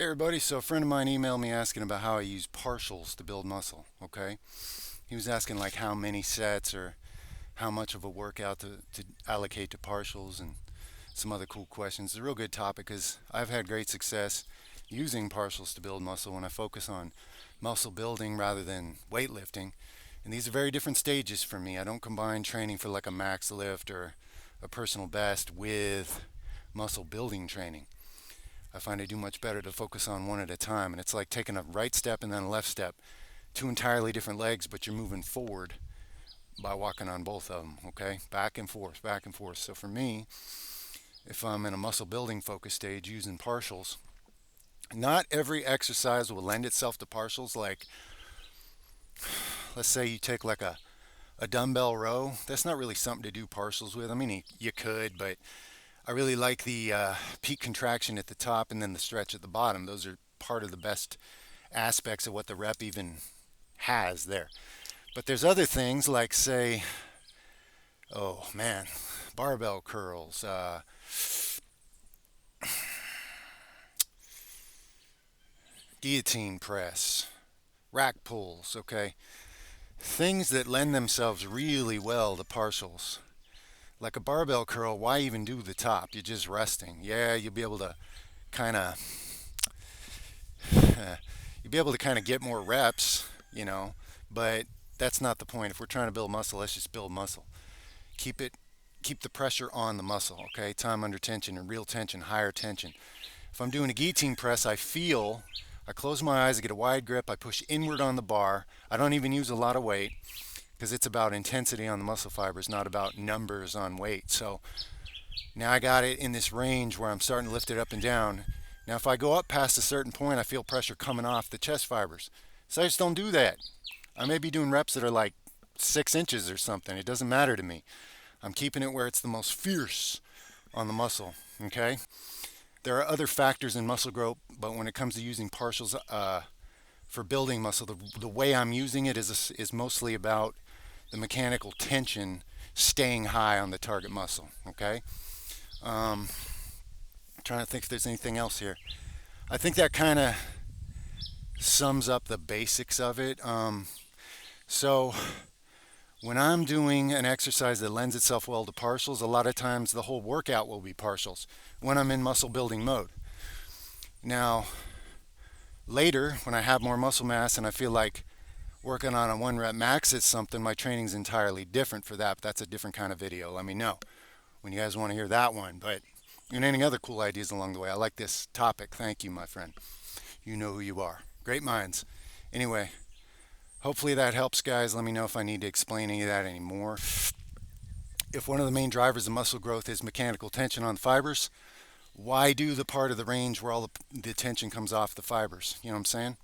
Hey everybody, so a friend of mine emailed me asking about how I use partials to build muscle, okay? He was asking like how many sets or how much of a workout to allocate to partials and some other cool questions. It's a real good topic because I've had great success using partials to build muscle when I focus on muscle building rather than weightlifting. And these are very different stages for me. I don't combine training for like a max lift or a personal best with muscle building training. I find I do much better to focus on one at a time. And it's like taking a right step and then a left step. Two entirely different legs, but you're moving forward by walking on both of them, okay? Back and forth, back and forth. So for me, if I'm in a muscle building focus stage using partials, not every exercise will lend itself to partials. Like, let's say you take like a dumbbell row. That's not really something to do partials with. I mean, you could, but I really like the peak contraction at the top and then the stretch at the bottom. Those are part of the best aspects of what the rep even has there. But there's other things like, say, oh man, barbell curls, guillotine press, rack pulls, okay? Things that lend themselves really well to partials. Like a barbell curl, why even do the top? You're just resting. Yeah, you'll be able to kind of you'll be able to kind of get more reps, but that's not the point. If we're trying to build muscle, let's just build muscle. Keep it keep the pressure on the muscle, okay? Time under tension and real tension, higher tension. If I'm doing a guillotine press, I close my eyes, I get a wide grip, I push inward on the bar. I don't even use a lot of weight because it's about intensity on the muscle fibers, not about numbers on weight. So now I got it in this range where I'm starting to lift it up and down. Now if I go up past a certain point, I feel pressure coming off the chest fibers. So I just don't do that. I may be doing reps that are like 6 inches or something. It doesn't matter to me. I'm keeping it where it's the most fierce on the muscle, okay? There are other factors in muscle growth, but when it comes to using partials for building muscle, the way I'm using it is mostly about the mechanical tension staying high on the target muscle, okay? Trying to think if there's anything else here. I think that kind of sums up the basics of it. So when I'm doing an exercise that lends itself well to partials, a lot of times the whole workout will be partials when I'm in muscle building mode. Now, later, when I have more muscle mass and I feel like working on a one rep max is something, my training's entirely different for that, but that's a different kind of video. Let me know when you guys want to hear that one. But and any other cool ideas along the way. I like this topic. Thank you, my friend. You know who you are. Great minds. Anyway, hopefully that helps, guys. Let me know if I need to explain any of that anymore. If one of the main drivers of muscle growth is mechanical tension on the fibers, why do the part of the range where all the tension comes off the fibers? You know what I'm saying?